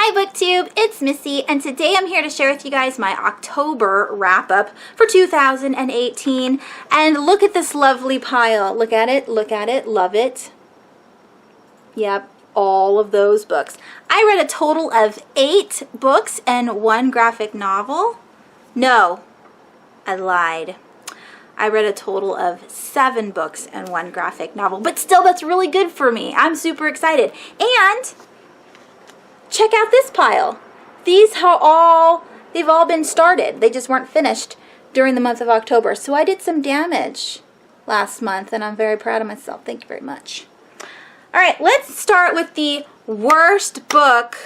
Hi BookTube, it's Missy, and today I'm here to share with you guys my October wrap-up for 2018. And look at this lovely pile. Look at it, love it. Yep, all of those books. I read a total of 8 books and 1 graphic novel. No, I lied. I read a total of 7 books and 1 graphic novel, but still that's really good for me. I'm super excited. And check out this pile. These are they've all been started. They just weren't finished during the month of October. So I did some damage last month and I'm very proud of myself. Thank you very much. All right, let's start with the worst book.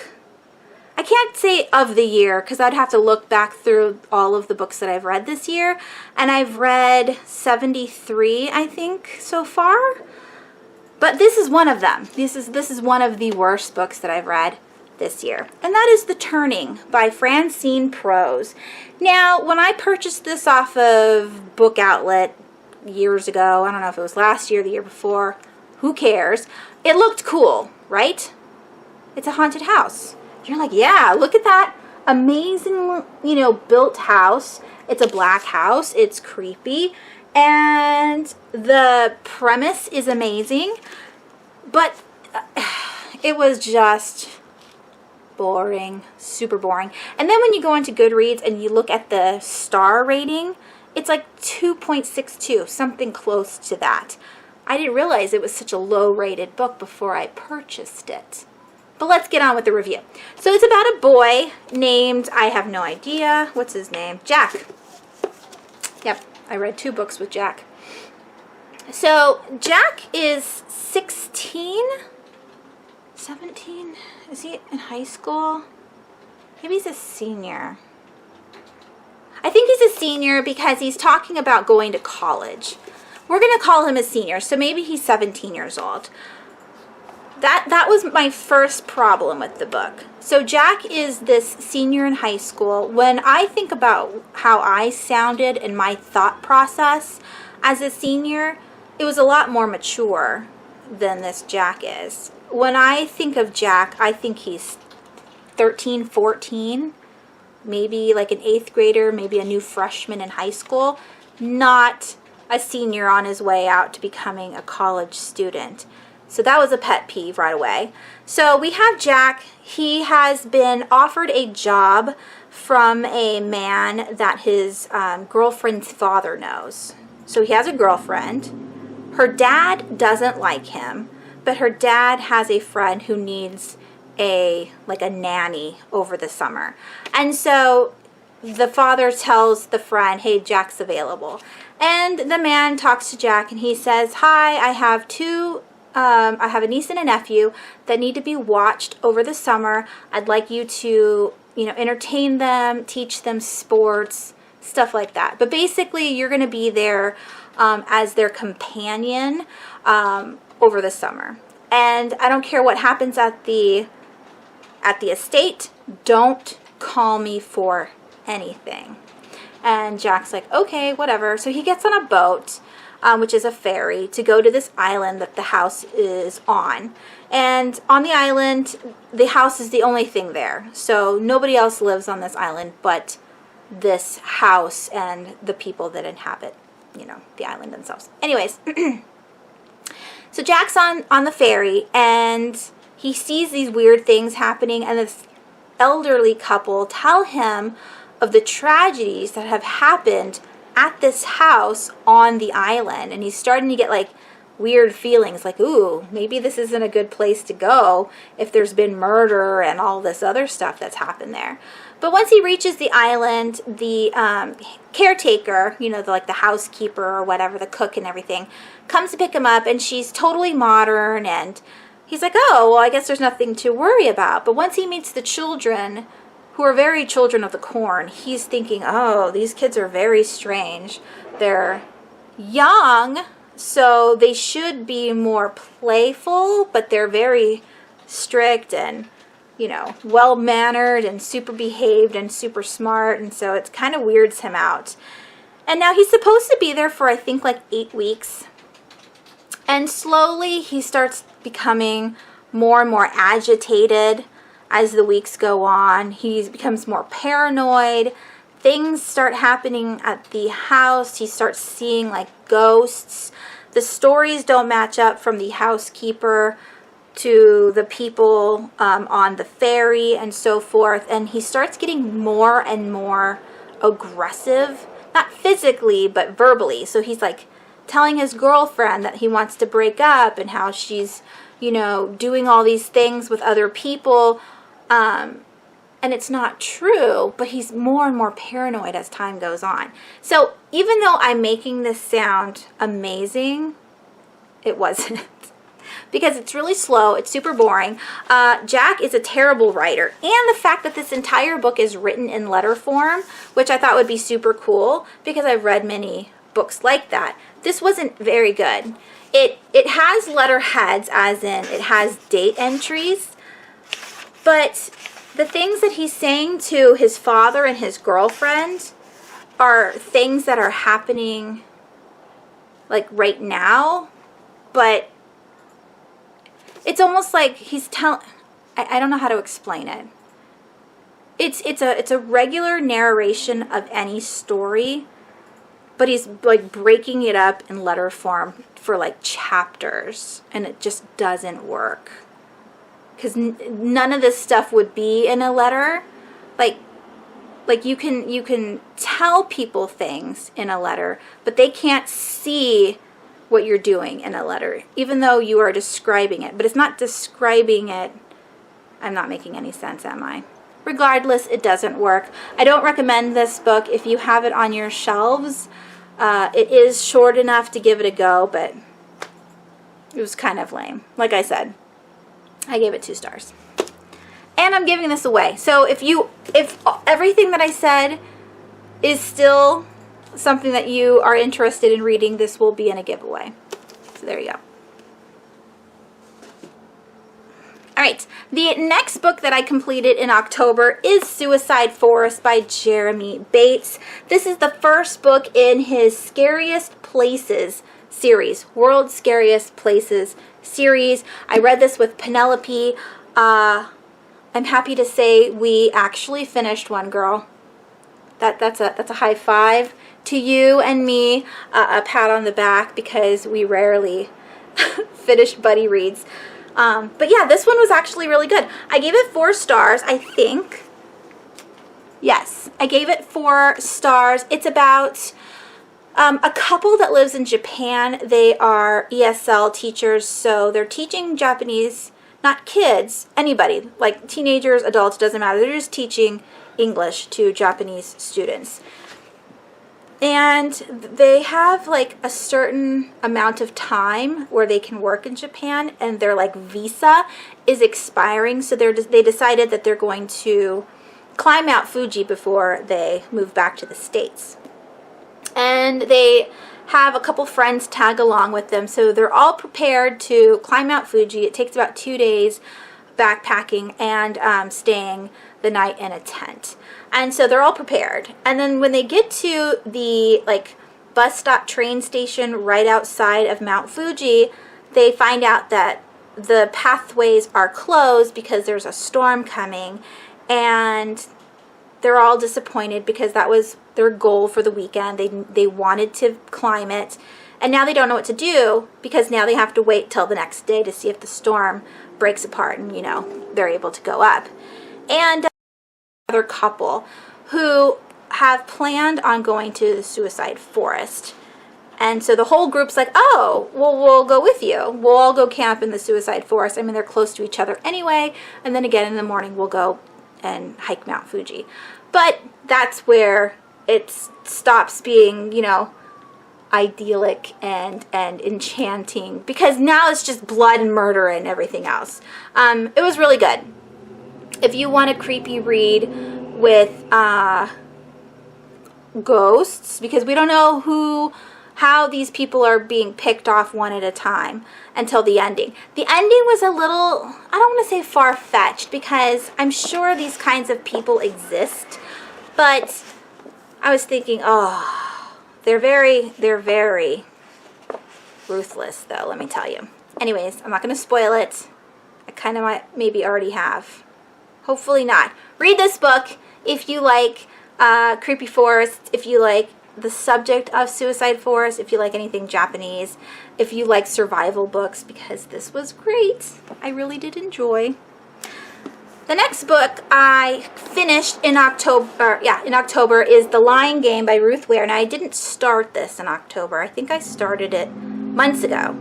I can't say of the year because I'd have to look back through all of the books that I've read this year. And I've read 73, I think, so far. But this is one of them. This is one of the worst books that I've read this year. And that is The Turning by Francine Prose. Now, when I purchased this off of Book Outlet years ago, I don't know if it was last year, the year before, who cares? It looked cool, right? It's a haunted house. You're like, yeah, look at that amazing, built house. It's a black house. It's creepy. And the premise is amazing. But it was just boring, super boring. And then when you go into Goodreads and you look at the star rating, it's like 2.62, something close to that. I didn't realize it was such a low-rated book before I purchased it. But let's get on with the review. So it's about a boy named, I have no idea, what's his name? Jack. Yep, I read 2 books with Jack. So Jack is 16, 17? Is he in high school? Maybe he's a senior. I think he's a senior because he's talking about going to college. We're going to call him a senior, so maybe he's 17 years old. That was my first problem with the book. So Jack is this senior in high school. When I think about how I sounded in my thought process as a senior, it was a lot more mature than this Jack is. When I think of Jack, I think he's 13, 14, maybe like an 8th grader, maybe a new freshman in high school, not a senior on his way out to becoming a college student. So that was a pet peeve right away. So we have Jack. He has been offered a job from a man that his girlfriend's father knows. So he has a girlfriend. Her dad doesn't like him, but her dad has a friend who needs a nanny over the summer. And so the father tells the friend, hey, Jack's available. And the man talks to Jack and he says, hi, I have a niece and a nephew that need to be watched over the summer. I'd like you to, entertain them, teach them sports, stuff like that. But basically, you're going to be there as their companion over the summer. And I don't care what happens at the estate. Don't call me for anything. And Jack's like, okay, whatever. So he gets on a boat, which is a ferry, to go to this island that the house is on. And on the island, the house is the only thing there. So nobody else lives on this island but this house and the people that inhabit, the island themselves. Anyways, so Jack's on the ferry and he sees these weird things happening, and this elderly couple tell him of the tragedies that have happened at this house on the island. And he's starting to get like weird feelings like, ooh, maybe this isn't a good place to go if there's been murder and all this other stuff that's happened there. But once he reaches the island, the caretaker, the housekeeper or whatever, the cook and everything, comes to pick him up, and she's totally modern, and he's like, oh, well, I guess there's nothing to worry about. But once he meets the children, who are very children of the corn, he's thinking, oh, these kids are very strange. They're young, so they should be more playful, but they're very strict and, well-mannered and super behaved and super smart, and so it kind of weirds him out. And now he's supposed to be there for, I think, like 8 weeks. And slowly he starts becoming more and more agitated as the weeks go on. He becomes more paranoid. Things start happening at the house. He starts seeing like ghosts. The stories don't match up from the housekeeper to the people on the ferry and so forth. And he starts getting more and more aggressive, not physically, but verbally. So he's like telling his girlfriend that he wants to break up and how she's, you know, doing all these things with other people. And it's not true, but he's more and more paranoid as time goes on. So even though I'm making this sound amazing, it wasn't. Because it's really slow, it's super boring. Jack is a terrible writer. And the fact that this entire book is written in letter form, which I thought would be super cool because I've read many books like that. This wasn't very good. It has letterheads, as in it has date entries, but the things that he's saying to his father and his girlfriend are things that are happening like right now, but it's almost like he's telling, I don't know how to explain it. It's a regular narration of any story, but he's like breaking it up in letter form for like chapters, and it just doesn't work. Because none of this stuff would be in a letter. Like you can tell people things in a letter, but they can't see what you're doing in a letter, even though you are describing it. But it's not describing it. I'm not making any sense, am I? Regardless, it doesn't work. I don't recommend this book if you have it on your shelves. It is short enough to give it a go, but it was kind of lame. Like I said, I gave it 2 stars. And I'm giving this away. So if everything that I said is still something that you are interested in reading, this will be in a giveaway. So there you go. All right, the next book that I completed in October is Suicide Forest by Jeremy Bates. This is the first book in his Scariest Places series, World's Scariest Places series. I read this with Penelope. I'm happy to say we actually finished one, girl. That's a high five to you and me, a pat on the back, because we rarely finish buddy reads. But yeah, this one was actually really good. I gave it 4 stars, I think. Yes, I gave it 4 stars. It's about a couple that lives in Japan. They are ESL teachers, so they're teaching Japanese, not kids, anybody, like teenagers, adults, doesn't matter. They're just teaching English to Japanese students. And they have like a certain amount of time where they can work in Japan, and their like visa is expiring, so they decided that they're going to climb Mount Fuji before they move back to the States. And they have a couple friends tag along with them, so they're all prepared to climb Mount Fuji. It takes about 2 days backpacking and staying the night in a tent. And so they're all prepared. And then when they get to the like bus stop train station right outside of Mount Fuji, they find out that the pathways are closed because there's a storm coming, and they're all disappointed because that was their goal for the weekend. They wanted to climb it, and now they don't know what to do because now they have to wait till the next day to see if the storm breaks apart and, you know, they're able to go up. And another couple who have planned on going to the Suicide Forest. And so the whole group's like, oh, well, we'll go with you. We'll all go camp in the Suicide Forest. I mean, they're close to each other anyway. And then again in the morning, we'll go and hike Mount Fuji. But that's where it stops being, you know, idyllic and enchanting, because now it's just blood and murder and everything else. It was really good. If you want a creepy read with ghosts, because we don't know how these people are being picked off one at a time until the ending. The ending was a little, I don't want to say far-fetched, because I'm sure these kinds of people exist, but I was thinking, oh, they're very ruthless, though, let me tell you. Anyways, I'm not going to spoil it. I kind of maybe already have. Hopefully not. Read this book if you like creepy forests, if you like the subject of suicide forest, if you like anything Japanese, if you like survival books, because this was great. I really did enjoy. The next book I finished in October is The Lying Game by Ruth Ware. Now, I didn't start this in October. I think I started it months ago.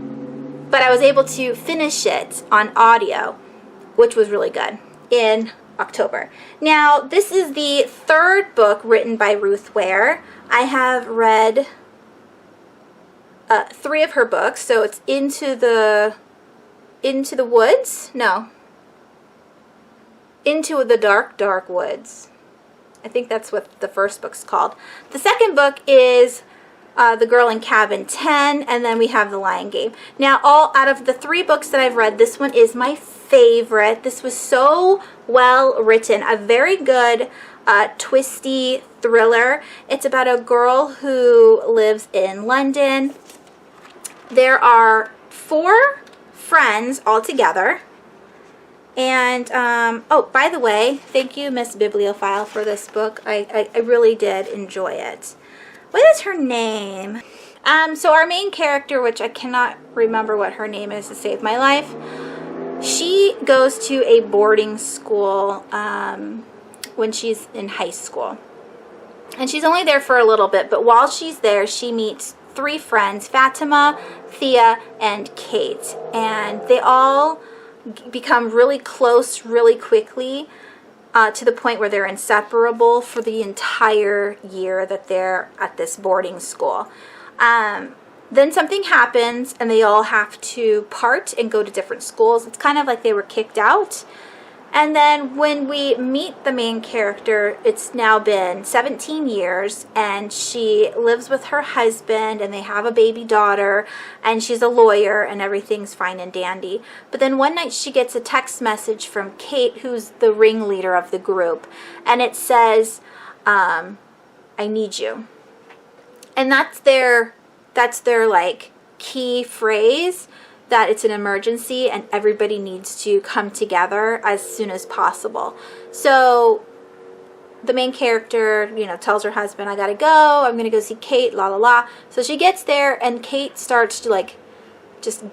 But I was able to finish it on audio, which was really good, in October. Now, this is the third book written by Ruth Ware. I have read 3 of her books. So it's Into the Woods? No. Into the Dark, Dark Woods. I think that's what the first book's called. The second book is The Girl in Cabin 10, and then we have The Lying Game. Now, out of the 3 books that I've read, this one is my favorite. This was so well written. A very good, twisty thriller. It's about a girl who lives in London. There are 4 friends all together. And, oh, by the way, thank you, Miss Bibliophile, for this book. I really did enjoy it. What is her name? So our main character, which I cannot remember what her name is to save my life, she goes to a boarding school when she's in high school. And she's only there for a little bit, but while she's there, she meets 3 friends, Fatima, Thea, and Kate. And they all become really close really quickly to the point where they're inseparable for the entire year that they're at this boarding school. Then something happens and they all have to part and go to different schools. It's kind of like they were kicked out. And then when we meet the main character, it's now been 17 years and she lives with her husband and they have a baby daughter and she's a lawyer and everything's fine and dandy. But then one night she gets a text message from Kate, who's the ringleader of the group, and it says, I need you. And that's their like key phrase, that it's an emergency and everybody needs to come together as soon as possible. So the main character, tells her husband, I gotta go, I'm gonna go see Kate, la la la. So she gets there and Kate starts to just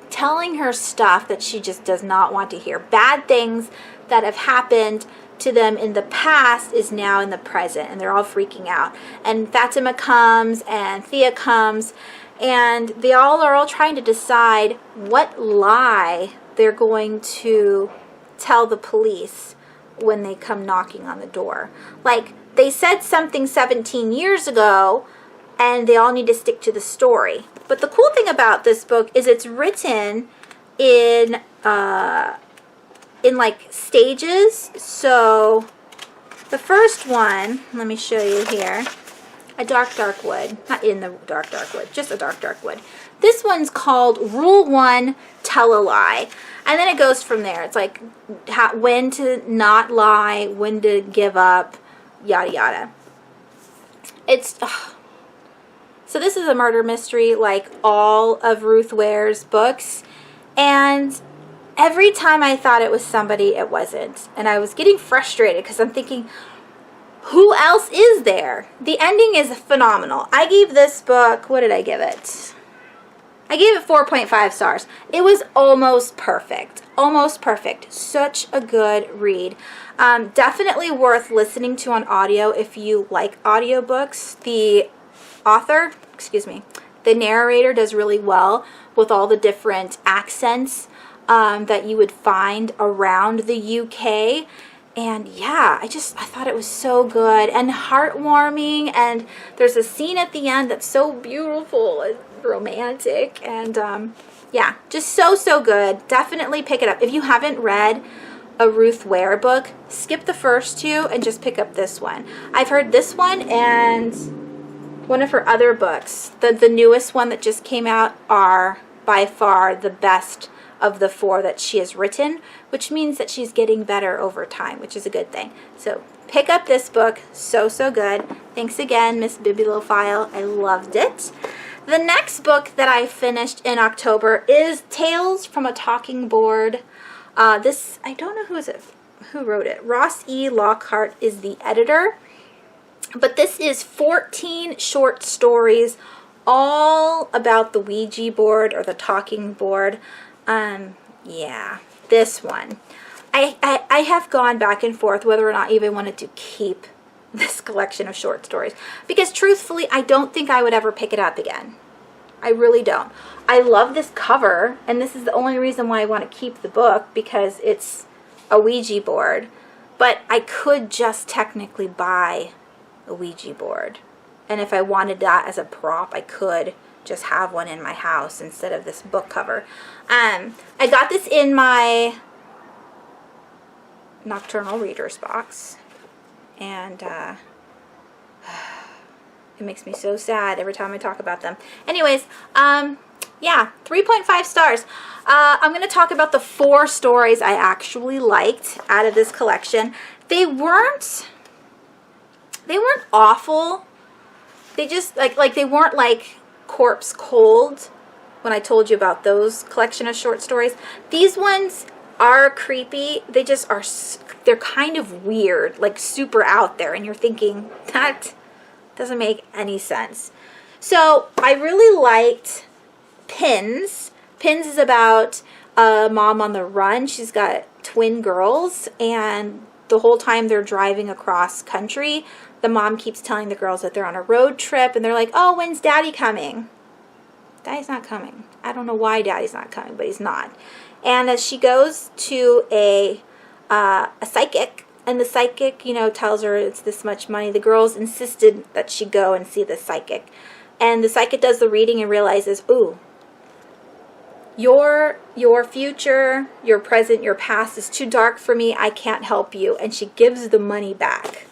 telling her stuff that she just does not want to hear. Bad things that have happened to them in the past is now in the present, and they're all freaking out. And Fatima comes and Thea comes, and they are all trying to decide what lie they're going to tell the police when they come knocking on the door. Like, they said something 17 years ago, and they all need to stick to the story. But the cool thing about this book is it's written in like stages. So the first one, let me show you here. A dark, dark wood. Not in the dark, dark wood. Just a dark, dark wood. This one's called Rule 1, Tell a Lie. And then it goes from there. It's like when to not lie, when to give up, yada, yada. So this is a murder mystery like all of Ruth Ware's books. And every time I thought it was somebody, it wasn't. And I was getting frustrated because I'm thinking, who else is there? The ending is phenomenal. I gave this book, what did I give it? I gave it 4.5 stars. It was almost perfect. Almost perfect. Such a good read. Definitely worth listening to on audio if you like audiobooks. The narrator does really well with all the different accents that you would find around the UK. And yeah, I thought it was so good and heartwarming, and there's a scene at the end that's so beautiful and romantic, and yeah, just so good. Definitely pick it up. If you haven't read a Ruth Ware book, skip the first 2 and just pick up this one. I've heard this one and one of her other books, the newest one that just came out, are by far the best of the 4 that she has written, which means that she's getting better over time, which is a good thing. So pick up this book. So good. Thanks again, Miss Bibliophile. I loved it. The next book that I finished in October is Tales from a Talking Board. I don't know who wrote it? Ross E. Lockhart is the editor. But this is 14 short stories all about the Ouija board or the talking board. Yeah, this one. I have gone back and forth whether or not I even wanted to keep this collection of short stories. Because truthfully, I don't think I would ever pick it up again. I really don't. I love this cover, and this is the only reason why I want to keep the book, because it's a Ouija board. But I could just technically buy a Ouija board. And if I wanted that as a prop, I could just have one in my house instead of this book cover. I got this in my Nocturnal Readers box. And it makes me so sad every time I talk about them. Anyways, yeah, 3.5 stars. I'm going to talk about the 4 stories I actually liked out of this collection. They weren't awful. They just, like they weren't like Corpse Cold when I told you about those collection of short stories. These ones are creepy. They just are, they're kind of weird, like super out there, and you're thinking, that doesn't make any sense. So I really liked Pins. Pins is about a mom on the run. She's got twin girls, and the whole time they're driving across country, the mom keeps telling the girls that they're on a road trip, and they're like, oh, when's Daddy coming? Daddy's not coming. I don't know why Daddy's not coming, but he's not. And as she goes to a psychic, and the psychic, you know, tells her it's this much money, the girls insisted that she go and see the psychic. And the psychic does the reading and realizes, ooh, your future, your present, your past is too dark for me. I can't help you. And she gives the money back.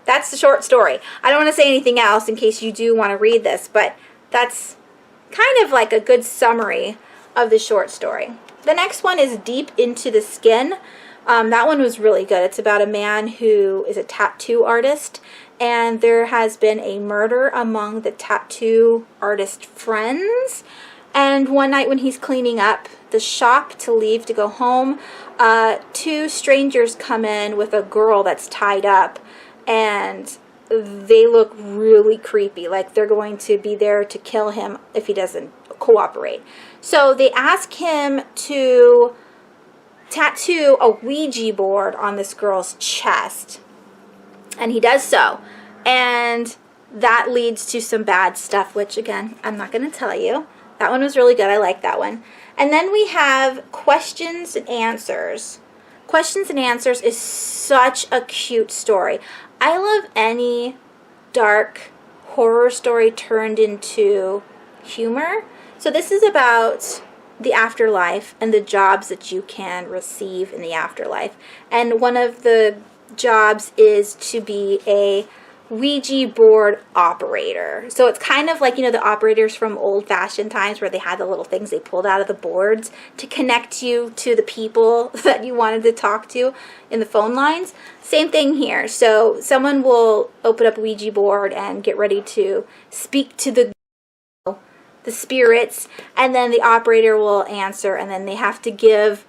That's the short story. I don't want to say anything else in case you do want to read this, but that's kind of like a good summary of the short story. The next one is Deep into the Skin. That one was really good. It's about a man who is a tattoo artist, and there has been a murder among the tattoo artist friends. And one night when he's cleaning up the shop to leave to go home, 2 strangers come in with a girl that's tied up, and they look really creepy, like they're going to be there to kill him if he doesn't cooperate. So they ask him to tattoo a Ouija board on this girl's chest, and he does so, and that leads to some bad stuff, which again I'm not going to tell you. That one was really good. I like that one. And then we have Questions and Answers. Questions and Answers is such a cute story. I love any dark horror story turned into humor. So this is about the afterlife and the jobs that you can receive in the afterlife. And one of the jobs is to be a Ouija board operator. So it's kind of like, you know, the operators from old-fashioned times where they had the little things they pulled out of the boards to connect you to the people that you wanted to talk to in the phone lines. Same thing here. So someone will open up a Ouija board and get ready to speak to the spirits, and then the operator will answer, and then they have to give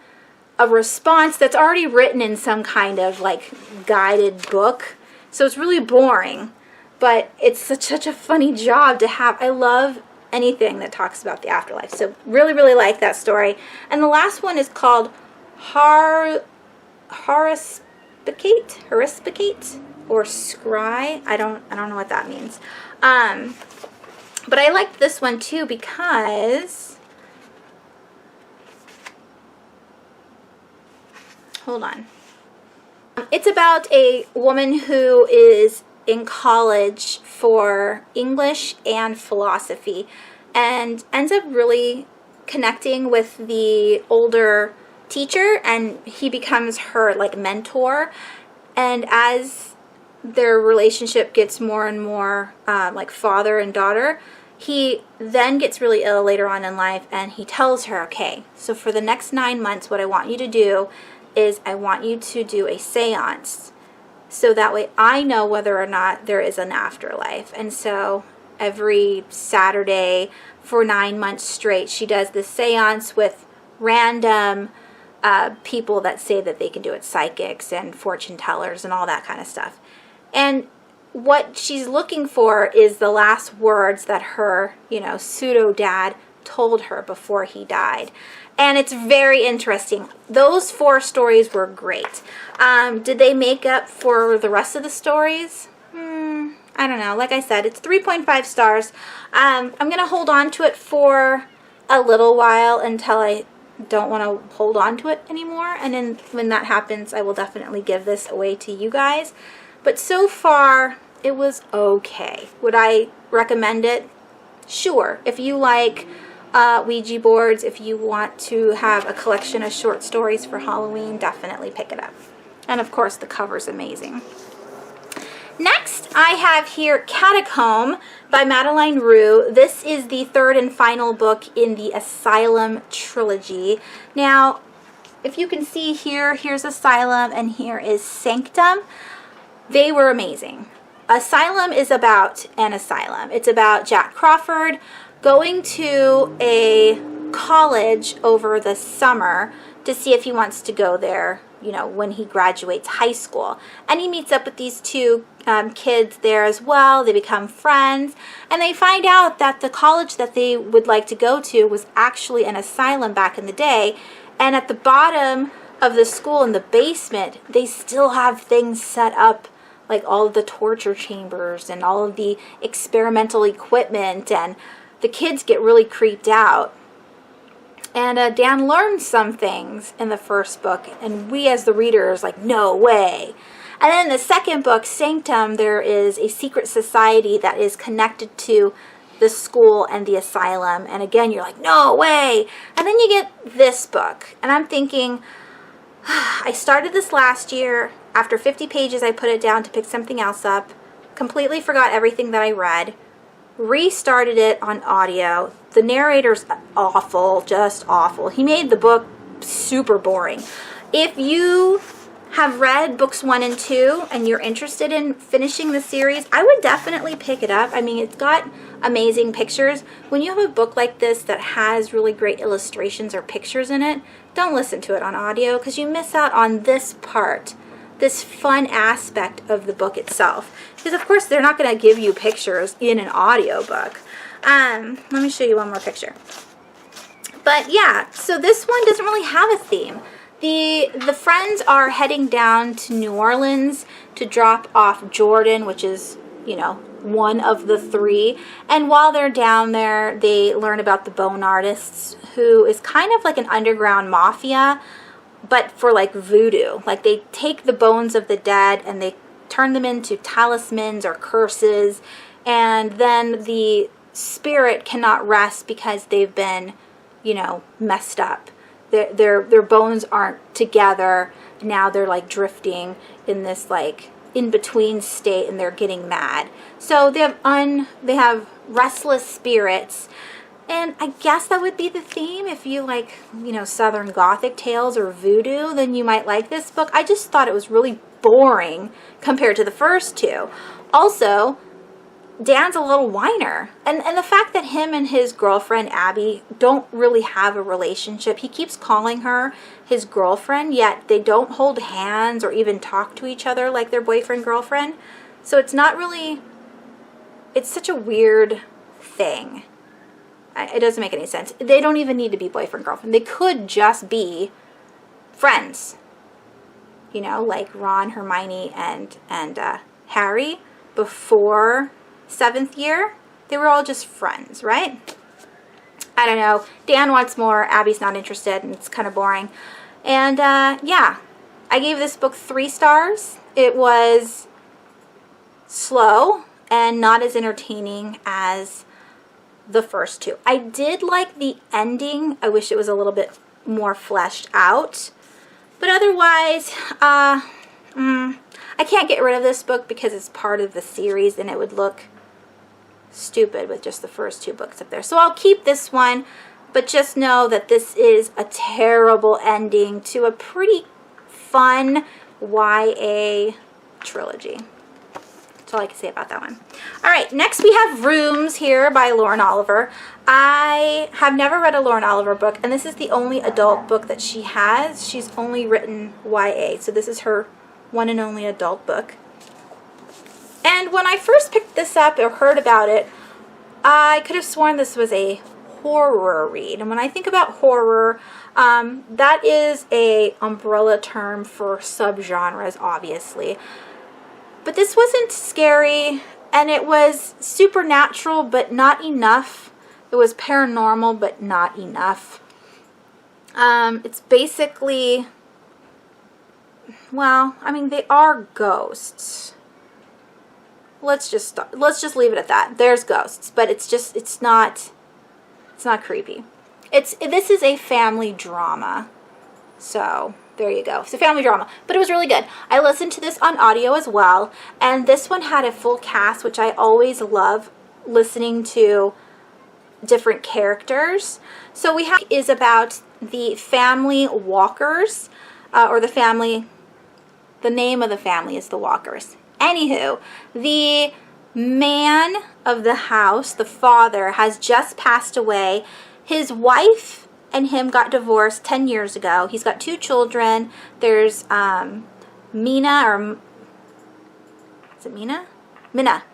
a response that's already written in some kind of like guided book. So it's really boring, but it's such a funny job to have. I love anything that talks about the afterlife. So really, really like that story. And the last one is called Horrospicate or Scry. I don't know what that means. But I liked this one too because, hold on. It's about a woman who is in college for English and philosophy and ends up really connecting with the older teacher, and he becomes her like mentor. And as their relationship gets more and more like father and daughter, he then gets really ill later on in life, and he tells her, okay, so for the next 9 months, what I want you to do is I want you to do a seance, so that way I know whether or not there is an afterlife. And so every Saturday for 9 months straight, she does this seance with random people that say that they can do it, psychics and fortune tellers and all that kind of stuff. And what she's looking for is the last words that her, pseudo dad told her before he died. And it's very interesting. Those 4 stories were great. Did they make up for the rest of the stories? I don't know. Like I said, it's 3.5 stars. I'm going to hold on to it for a little while until I don't want to hold on to it anymore. And then when that happens, I will definitely give this away to you guys. But so far, it was okay. Would I recommend it? Sure. If you like Ouija boards, if you want to have a collection of short stories for Halloween, definitely pick it up. And of course, the cover's amazing. Next, I have here Catacomb by Madeline Rue. This is the 3rd and final book in the Asylum trilogy. Now, if you can see here, here's Asylum and here is Sanctum. They were amazing. Asylum is about an asylum. It's about Jack Crawford going to a college over the summer to see if he wants to go there, when he graduates high school. And he meets up with these 2 kids there as well. They become friends. And they find out that the college that they would like to go to was actually an asylum back in the day. And at the bottom of the school, in the basement, they still have things set up, like all of the torture chambers and all of the experimental equipment. And the kids get really creeped out. And Dan learns some things in the first book, and we as the reader is like, no way. And then in the second book, Sanctum, there is a secret society that is connected to the school and the asylum. And again, you're like, no way. And then you get this book, and I'm thinking, I started this last year. After 50 pages, I put it down to pick something else up. Completely forgot everything that I read. Restarted it on audio. The narrator's awful, just awful. He made the book super boring. If you have read books 1 and 2 and you're interested in finishing the series, I would definitely pick it up. I mean, it's got amazing pictures. When you have a book like this that has really great illustrations or pictures in it, don't listen to it on audio because you miss out on this part, this fun aspect of the book itself. Because of course they're not going to give you pictures in an audiobook. Let me show you one more picture. But yeah, so this one doesn't really have a theme. The friends are heading down to New Orleans to drop off Jordan, which is, one of the 3. And while they're down there, they learn about the Bone Artists, who is kind of like an underground mafia, but for like voodoo. Like they take the bones of the dead and they turn them into talismans or curses, and then the spirit cannot rest because they've been, messed up. Their bones aren't together. Now they're like drifting in this like in-between state, and they're getting mad. So they have restless spirits. And I guess that would be the theme. If you like, Southern Gothic tales or voodoo, then you might like this book. I just thought it was really boring compared to the first 2. Also, Dan's a little whiner. And the fact that him and his girlfriend, Abby, don't really have a relationship. He keeps calling her his girlfriend, yet they don't hold hands or even talk to each other like their boyfriend-girlfriend. So it's not really... It's such a weird thing. It doesn't make any sense. They don't even need to be boyfriend-girlfriend. They could just be friends. Like Ron, Hermione, and Harry before 7th year. They were all just friends, right? I don't know. Dan wants more. Abby's not interested, and it's kind of boring. And yeah, I gave this book 3 stars. It was slow and not as entertaining as the first 2. I did like the ending. I wish it was a little bit more fleshed out. But otherwise, I can't get rid of this book because it's part of the series and it would look stupid with just the first 2 books up there. So I'll keep this one, but just know that this is a terrible ending to a pretty fun YA trilogy. That's That's all I can say about that one. All right, next we have Rooms here by Lauren Oliver. I have never read a Lauren Oliver book, and this is the only adult book that she has. She's only written YA, so this is her one and only adult book. And when I first picked this up or heard about it, I could have sworn this was a horror read. And when I think about horror, that is a umbrella term for subgenres, obviously. But this wasn't scary, and it was supernatural, but not enough. It was paranormal, but not enough. It's basically, well, I mean, they are ghosts. Let's just leave it at that. There's ghosts, but it's not creepy. This is a family drama. So, there you go. It's a family drama, but it was really good. I listened to this on audio as well, and this one had a full cast, which I always love listening to different characters. So we have is about the family Walkers, or the name of the family is the Walkers. Anywho, the man of the house, the father, has just passed away. His wife and him got divorced 10 years ago. He's got 2 children. There's Mina, or is it Mina? Minna.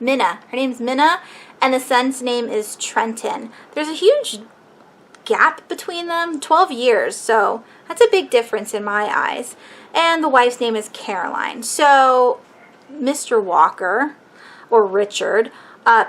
Her name's Minna, and the son's name is Trenton. There's a huge gap between them, 12 years, so that's a big difference in my eyes. And the wife's name is Caroline. So Mr. Walker, or Richard,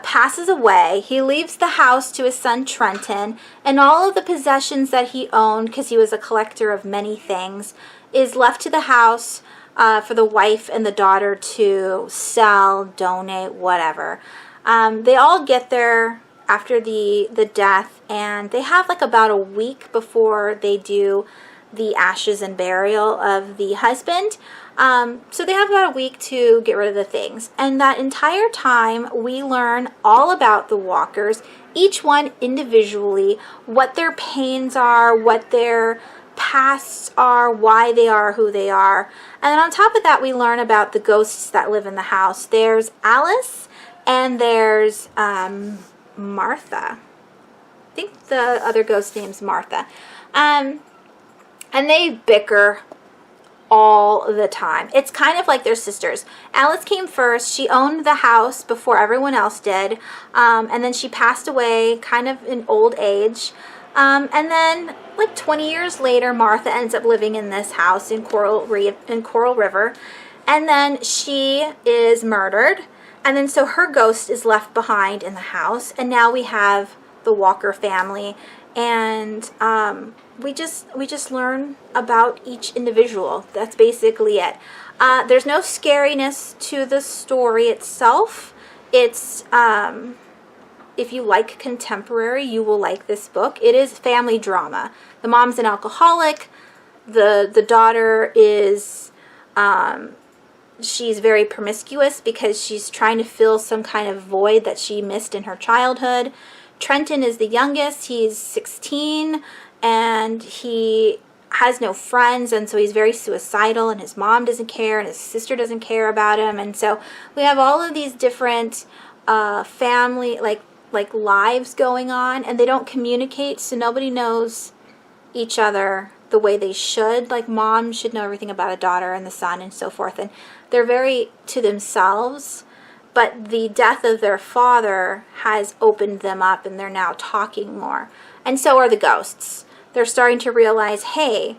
passes away. He leaves the house to his son Trenton, and all of the possessions that he owned, because he was a collector of many things, is left to the house for the wife and the daughter to sell, donate, whatever. They all get there after the death, and they have like about a week before they do the ashes and burial of the husband. So they have about a week to get rid of the things. And that entire time, we learn all about the Walkers, each one individually, what their pains are, what their pasts are, why they are who they are. And then on top of that, we learn about the ghosts that live in the house. There's Alice, and there's Martha. I think the other ghost name's Martha. And they bicker all the time. It's kind of like they're sisters. Alice came first. She owned the house before everyone else did. And then she passed away kind of in old age. And then like 20 years later, Martha ends up living in this house in Coral River. And then she is murdered. And then so her ghost is left behind in the house. And now we have the Walker family. And we just learn about each individual. That's basically it. There's no scariness to the story itself. It's if you like contemporary, you will like this book. It is family drama. The mom's an alcoholic. The daughter is she's very promiscuous because she's trying to fill some kind of void that she missed in her childhood. Trenton is the youngest. He's 16, and he has no friends, and so he's very suicidal, and his mom doesn't care, and his sister doesn't care about him. And so we have all of these different family like lives going on, and they don't communicate, so nobody knows each other the way they should. Like, mom should know everything about a daughter and the son and so forth, and they're very to themselves. But the death of their father has opened them up, and they're now talking more. And so are the ghosts. They're starting to realize, hey,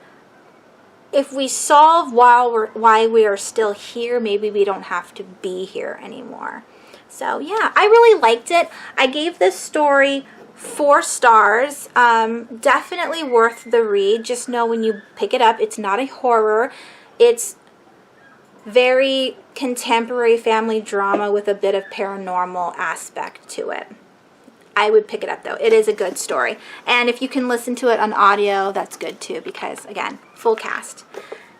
if we solve why we are still here, maybe we don't have to be here anymore. So yeah, I really liked it. I gave this story 4 stars. Definitely worth the read. Just know when you pick it up, it's not a horror. It's very contemporary family drama with a bit of paranormal aspect to it. I would pick it up though. It is a good story. And if you can listen to it on audio, that's good too, because again, full cast.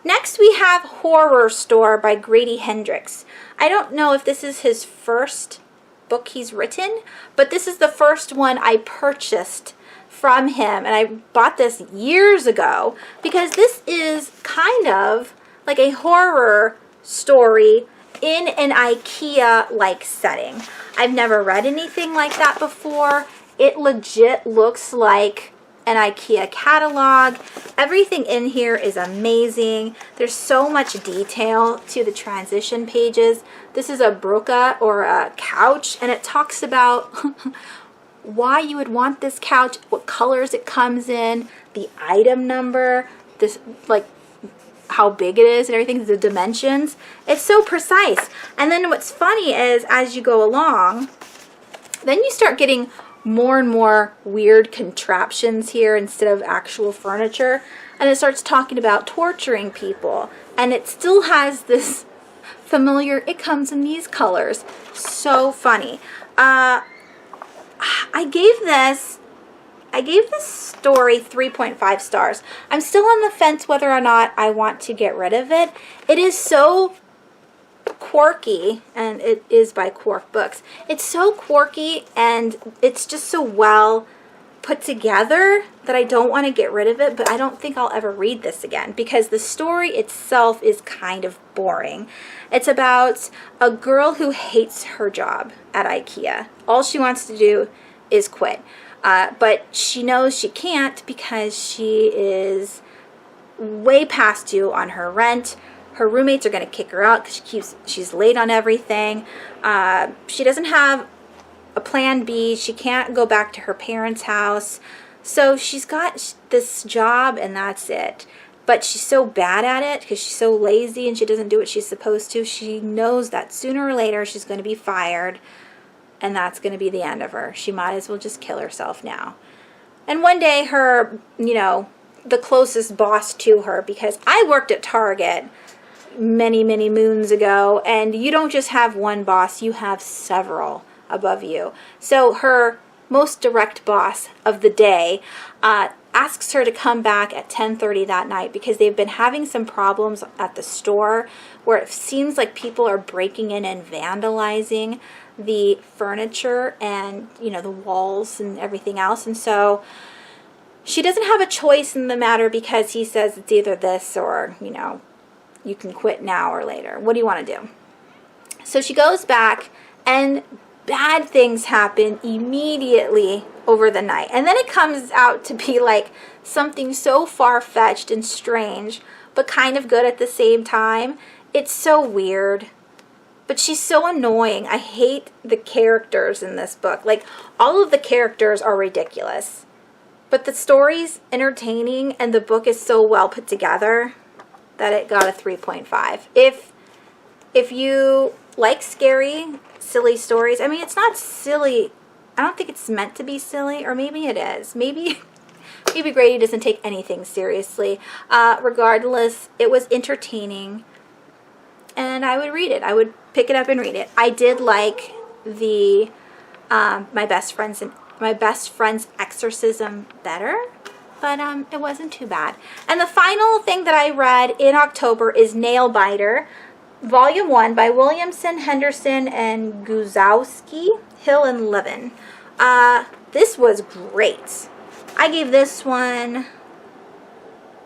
Next we have Horrorstor by Grady Hendrix. I don't know if this is his first book he's written, but this is the first one I purchased from him, and I bought this years ago because this is kind of like a horror story in an IKEA-like setting. I've never read anything like that before. It legit looks like an IKEA catalog. Everything in here is amazing. There's so much detail to the transition pages. This is a broca, or a couch, and it talks about why you would want this couch, what colors it comes in, the item number, this, like, how big it is and everything, the dimensions. It's so precise. And then what's funny is, as you go along, then you start getting more and more weird contraptions here instead of actual furniture. And it starts talking about torturing people. And it still has this familiar, it comes in these colors. So funny. I gave this story 3.5 stars. I'm still on the fence whether or not I want to get rid of it. It is so quirky, and it is by Quark Books. It's so quirky, and it's just so well put together that I don't want to get rid of it, but I don't think I'll ever read this again because the story itself is kind of boring. It's about a girl who hates her job at IKEA. All she wants to do is quit. But she knows she can't because she is way past due on her rent. Her roommates are going to kick her out because she's late on everything. She doesn't have a plan B. She can't go back to her parents' house. So she's got this job and that's it. But she's so bad at it because she's so lazy and she doesn't do what she's supposed to. She knows that sooner or later she's going to be fired. And that's going to be the end of her. She might as well just kill herself now. And one day her, the closest boss to her, because I worked at Target many, many moons ago, and you don't just have one boss, you have several above you. So her most direct boss of the day asks her to come back at 10:30 that night because they've been having some problems at the store where it seems like people are breaking in and vandalizing the furniture and, the walls and everything else. And so she doesn't have a choice in the matter because he says it's either this or, you can quit now or later. What do you want to do? So she goes back and bad things happen immediately over the night. And then it comes out to be like something so far-fetched and strange, but kind of good at the same time. It's so weird. But she's so annoying. I hate the characters in this book. Like, all of the characters are ridiculous. But the story's entertaining and the book is so well put together that it got a 3.5. If you like scary, silly stories, I mean, it's not silly. I don't think it's meant to be silly, or maybe it is. Maybe Grady doesn't take anything seriously. Regardless, it was entertaining, and I would read it. I would pick it up and read it. I did like the my best friend's exorcism better, but it wasn't too bad. And the final thing that I read in October is Nailbiter, Volume 1 by Williamson, Henderson, and Guzowski, Hill and Levin. This was great. I gave this one,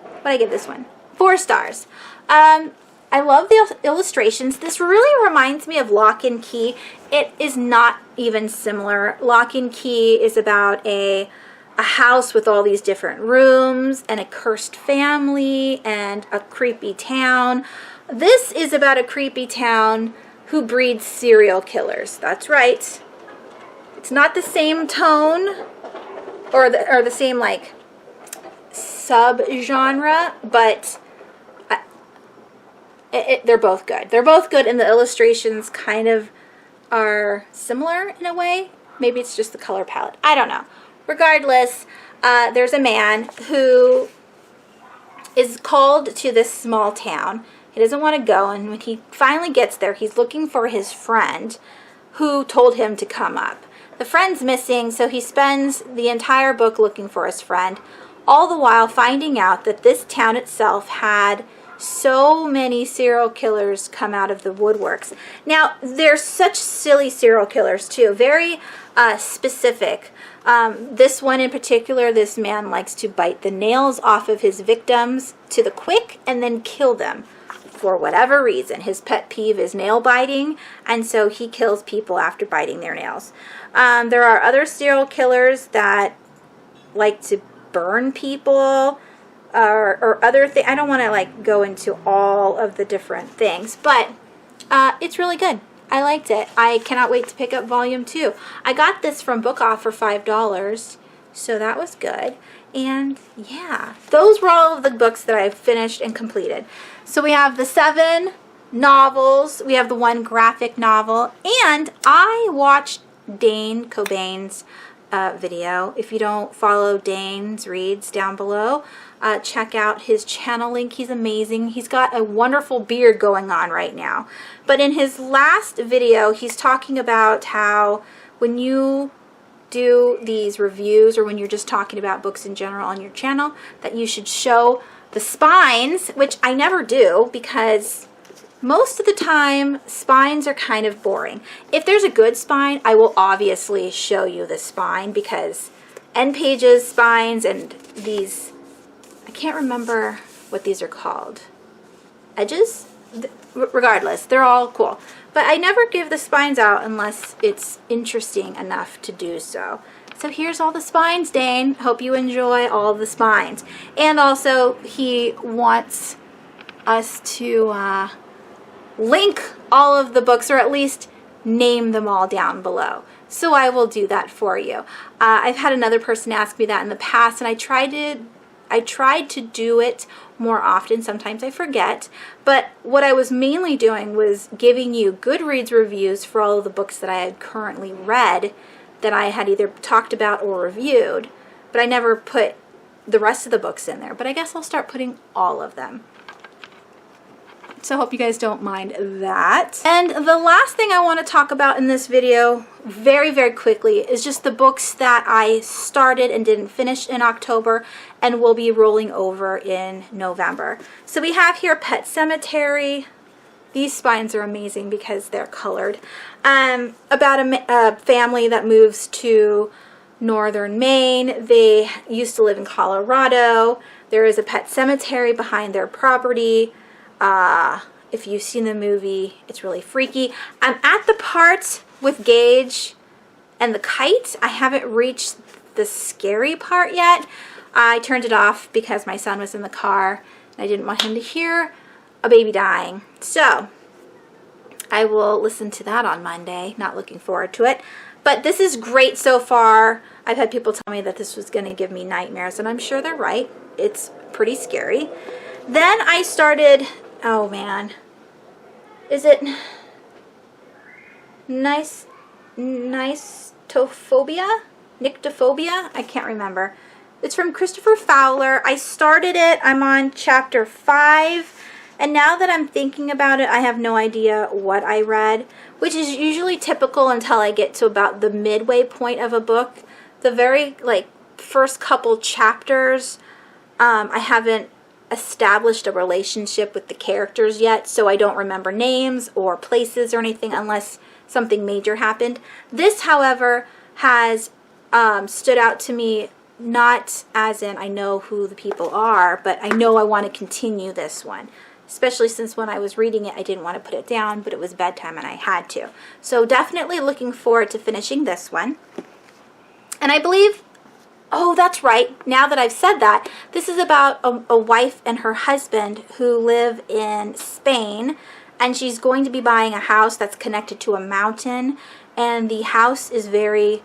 what did I give this one? 4 stars. I love the illustrations. This really reminds me of Lock and Key. It is not even similar. Lock and Key is about a house with all these different rooms and a cursed family and a creepy town. This is about a creepy town who breeds serial killers. That's right. It's not the same tone or the same like sub-genre, but they're both good. They're both good, and the illustrations kind of are similar in a way. Maybe it's just the color palette. I don't know. Regardless, there's a man who is called to this small town. He doesn't want to go, and when he finally gets there, he's looking for his friend who told him to come up. The friend's missing, so he spends the entire book looking for his friend, all the while finding out that this town itself had so many serial killers come out of the woodworks. Now, they're such silly serial killers, too. Very specific. This one in particular, this man likes to bite the nails off of his victims to the quick and then kill them. for whatever reason. His pet peeve is nail biting, and so he kills people after biting their nails. There are other serial killers that like to burn people or other things. I don't want to like go into all of the different things, but it's really good. I liked it. I cannot wait to pick up volume 2. I got this from Book Off for $5, so that was good. And yeah, those were all of the books that I've finished and completed. So we have the 7 novels, we have the 1 graphic novel, and I watched Dane Cobain's video. If you don't follow Dane's Reads down below, check out his channel link. He's amazing. He's got a wonderful beard going on right now. But in his last video, he's talking about how when you do these reviews or when you're just talking about books in general on your channel, that you should show the spines, which I never do because most of the time spines are kind of boring. If there's a good spine, I will obviously show you the spine because end pages, spines, and these, I can't remember what these are called. Edges? Regardless, they're all cool. But I never give the spines out unless it's interesting enough to do so. So here's all the spines, Dane. Hope you enjoy all the spines. And also, he wants us to link all of the books, or at least name them all down below. So I will do that for you. I've had another person ask me that in the past, and I tried to do it more often. Sometimes I forget, but what I was mainly doing was giving you Goodreads reviews for all of the books that I had currently read that I had either talked about or reviewed, but I never put the rest of the books in there. But I guess I'll start putting all of them. So I hope you guys don't mind that. And the last thing I want to talk about in this video very, very quickly is just the books that I started and didn't finish in October and will be rolling over in November. So we have here Pet Sematary. These spines are amazing because they're colored. About a family that moves to northern Maine. They used to live in Colorado. There is a pet cemetery behind their property. If you've seen the movie, it's really freaky. I'm at the part with Gage and the kite. I haven't reached the scary part yet. I turned it off because my son was in the car and I didn't want him to hear a baby dying. So I will listen to that on Monday. Not looking forward to it. But this is great so far. I've had people tell me that this was going to give me nightmares, and I'm sure they're right. It's pretty scary. Then I started... Oh man, is it Nyctophobia? Nyctophobia? I can't remember. It's from Christopher Fowler. I started it. I'm on chapter 5. And now that I'm thinking about it, I have no idea what I read, which is usually typical until I get to about the midway point of a book. The very first couple chapters, I haven't established a relationship with the characters yet, so I don't remember names or places or anything unless something major happened. This, however, has stood out to me, not as in I know who the people are, but I know I want to continue this one, especially since when I was reading it I didn't want to put it down, but it was bedtime and I had to. So definitely looking forward to finishing this one. And I believe, oh, that's right. Now that I've said that, this is about a wife and her husband who live in Spain, and she's going to be buying a house that's connected to a mountain, and the house is very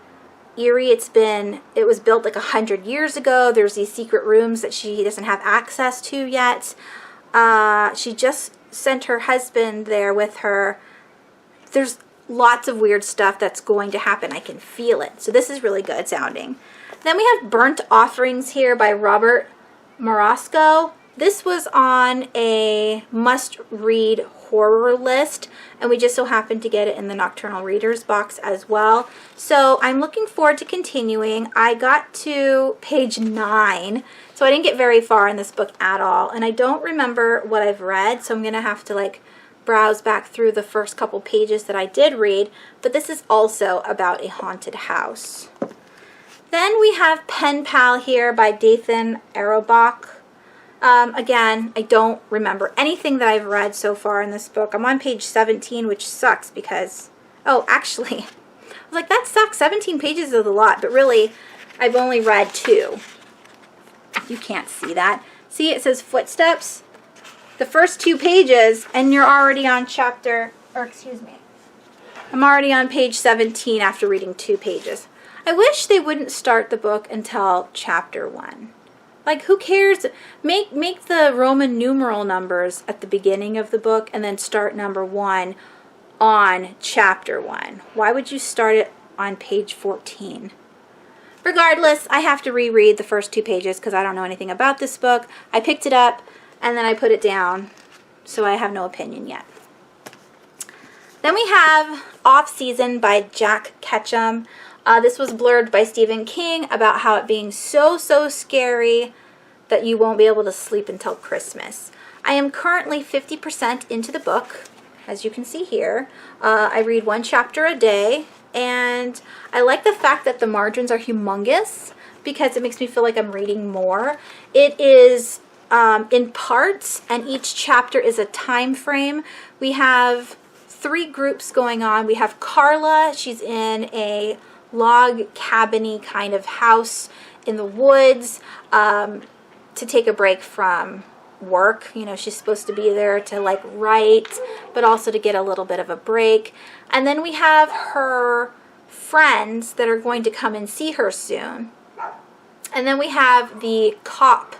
eerie. It was built like 100 years ago. There's these secret rooms that she doesn't have access to yet. She just sent her husband there with her. There's lots of weird stuff that's going to happen. I can feel it. So this is really good sounding. Then we have Burnt Offerings here by Robert Marasco. This was on a must-read horror list, and we just so happened to get it in the Nocturnal Readers box as well. So I'm looking forward to continuing. I got to page 9, so I didn't get very far in this book at all, and I don't remember what I've read, so I'm going to have to browse back through the first couple pages that I did read, but this is also about a haunted house. Then we have Pen Pal here by Dathan Arrowbach. Again, I don't remember anything that I've read so far in this book. I'm on page 17, which sucks because, oh, actually, I was like, that sucks. 17 pages is a lot, but really, I've only read 2. You can't see that. See, it says footsteps. The first 2 pages, and you're already on I'm already on page 17 after reading 2 pages. I wish they wouldn't start the book until chapter 1. Like, who cares? Make the Roman numeral numbers at the beginning of the book and then start number 1 on chapter 1. Why would you start it on page 14? Regardless, I have to reread the first 2 pages because I don't know anything about this book. I picked it up and then I put it down, so I have no opinion yet. Then we have Off Season by Jack Ketchum. This was blurred by Stephen King about how it being so scary that you won't be able to sleep until Christmas. I am currently 50% into the book, as you can see here. I read 1 chapter a day, and I like the fact that the margins are humongous because it makes me feel like I'm reading more. It is in parts, and each chapter is a time frame. We have 3 groups going on. We have Carla. She's in a log cabin-y kind of house in the woods to take a break from work. You know, she's supposed to be there to like write, but also to get a little bit of a break. And then we have her friends that are going to come and see her soon. And then we have the cop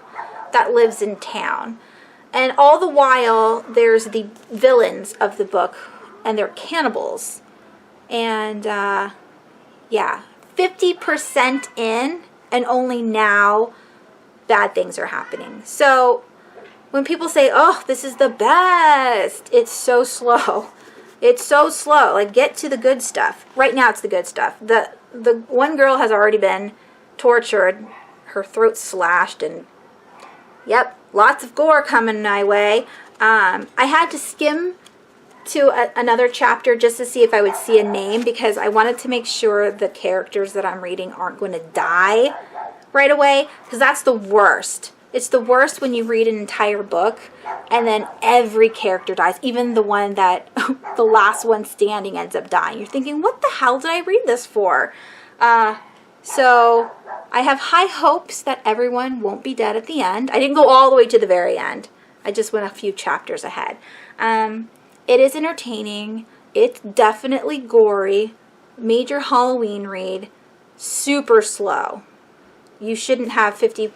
that lives in town. And all the while, there's the villains of the book, and they're cannibals. And yeah, 50% in, and only now bad things are happening. So when people say, oh, this is the best, it's so slow. It's so slow. Like, get to the good stuff. Right now it's the good stuff. The one girl has already been tortured, her throat slashed, and yep, lots of gore coming my way. I had to skim to another chapter just to see if I would see a name, because I wanted to make sure the characters that I'm reading aren't going to die right away, because that's the worst. It's the worst when you read an entire book and then every character dies, even the one that the last one standing ends up dying. You're thinking, what the hell did I read this for? So I have high hopes that everyone won't be dead at the end. I didn't go all the way to the very end. I just went a few chapters ahead. It is entertaining. It's definitely gory. Major Halloween read. Super slow. You shouldn't have 50%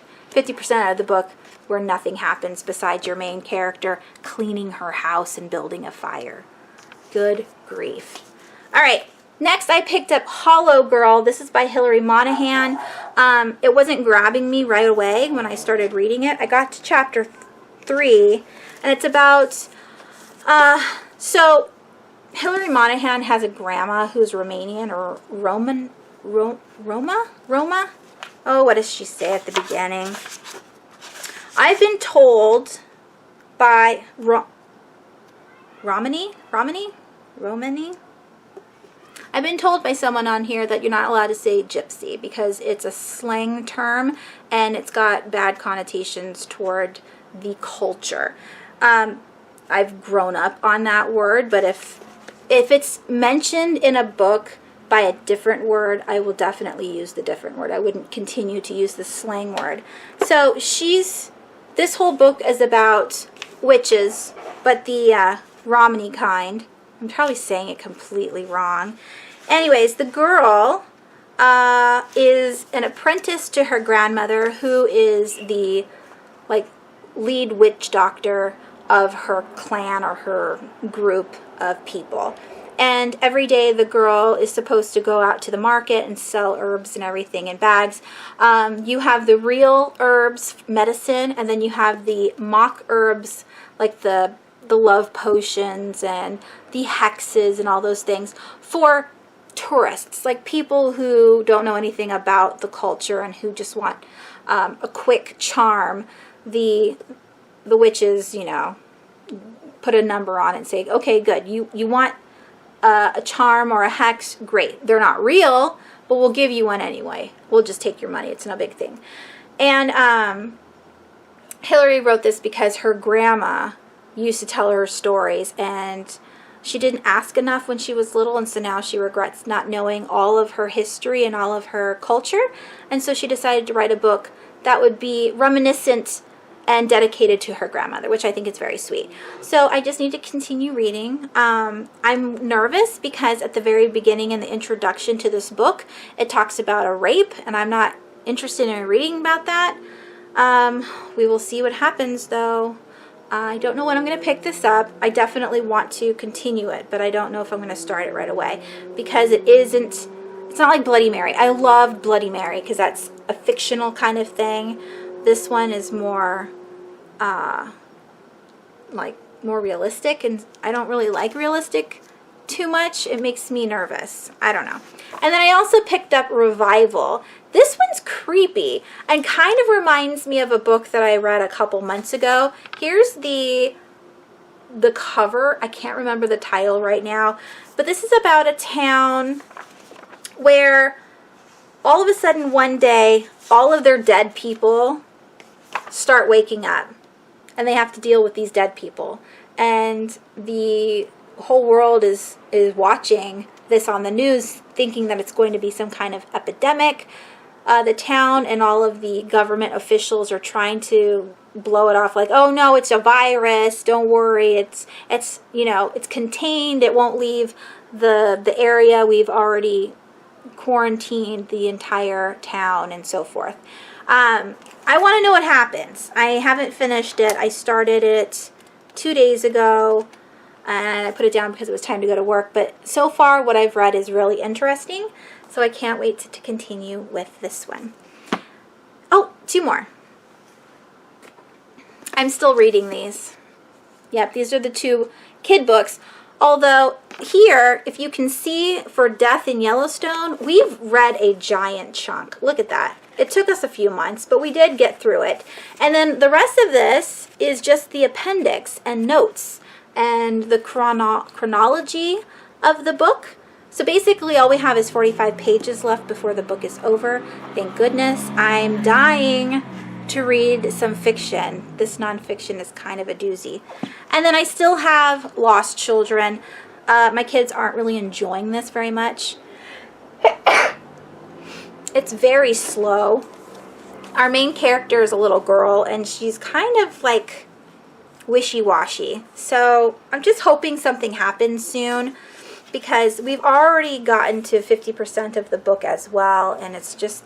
of the book where nothing happens besides your main character cleaning her house and building a fire. Good grief. All right. Next, I picked up Hollow Girl. This is by Hilary Monahan. It wasn't grabbing me right away when I started reading it. I got to chapter 3, and it's about... So Hilary Monahan has a grandma who's Romanian or Roma? Oh, what does she say at the beginning? I've been told by Romani? I've been told by someone on here that you're not allowed to say gypsy because it's a slang term and it's got bad connotations toward the culture. I've grown up on that word, but if it's mentioned in a book by a different word, I will definitely use the different word. I wouldn't continue to use the slang word. So this whole book is about witches, but the Romani kind. I'm probably saying it completely wrong. Anyways, the girl is an apprentice to her grandmother, who is the lead witch doctor of her clan or her group of people. And every day the girl is supposed to go out to the market and sell herbs and everything in bags. You have the real herbs, medicine, and then you have the mock herbs, like the love potions and the hexes and all those things for tourists, like people who don't know anything about the culture and who just want a quick charm. The witches, put a number on it and say, okay, good, you want a charm or a hex, great. They're not real, but we'll give you one anyway. We'll just take your money. It's no big thing. And Hillary wrote this because her grandma used to tell her stories, and she didn't ask enough when she was little, and so now she regrets not knowing all of her history and all of her culture, and so she decided to write a book that would be reminiscent and dedicated to her grandmother, which I think is very sweet. So I just need to continue reading. I'm nervous because at the very beginning in the introduction to this book, it talks about a rape, and I'm not interested in reading about that. We will see what happens, though. I don't know when I'm going to pick this up. I definitely want to continue it, but I don't know if I'm going to start it right away because it's not like Bloody Mary. I loved Bloody Mary because that's a fictional kind of thing. This one is more, more realistic, and I don't really like realistic too much. It makes me nervous. I don't know. And then I also picked up Revival. This one's creepy and kind of reminds me of a book that I read a couple months ago. Here's the cover. I can't remember the title right now, but this is about a town where all of a sudden one day all of their dead people start waking up, and they have to deal with these dead people, and the whole world is watching this on the news, thinking that it's going to be some kind of epidemic. The town and all of the government officials are trying to blow it off like, oh no, it's a virus, don't worry, it's contained, it won't leave the area, we've already quarantined the entire town, and so forth. I want to know what happens. I haven't finished it. I started it 2 days ago, and I put it down because it was time to go to work, but so far what I've read is really interesting, so I can't wait to continue with this one. Oh, 2 more. I'm still reading these. Yep, these are the 2 kid books. Although here, if you can see, for Death in Yellowstone, we've read a giant chunk. Look at that. It took us a few months, but we did get through it. And then the rest of this is just the appendix and notes and the chronology of the book. So basically all we have is 45 pages left before the book is over. Thank goodness. I'm dying to read some fiction. This nonfiction is kind of a doozy. And then I still have Lost Children. My kids aren't really enjoying this very much. It's very slow. Our main character is a little girl, and she's kind of like wishy-washy. So I'm just hoping something happens soon, because we've already gotten to 50% of the book as well, and it's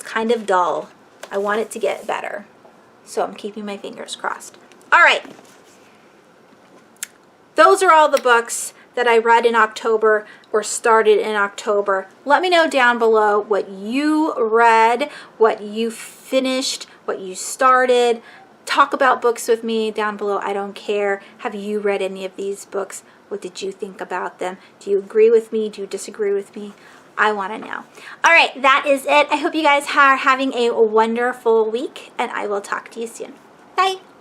kind of dull. I want it to get better. So I'm keeping my fingers crossed. All right. Those are all the books that I read in October or started in October. Let me know down below what you read, what you finished, what you started. Talk about books with me down below. I don't care. Have you read any of these books? What did you think about them? Do you agree with me? Do you disagree with me? I want to know. All right, that is it. I hope you guys are having a wonderful week, and I will talk to you soon. Bye.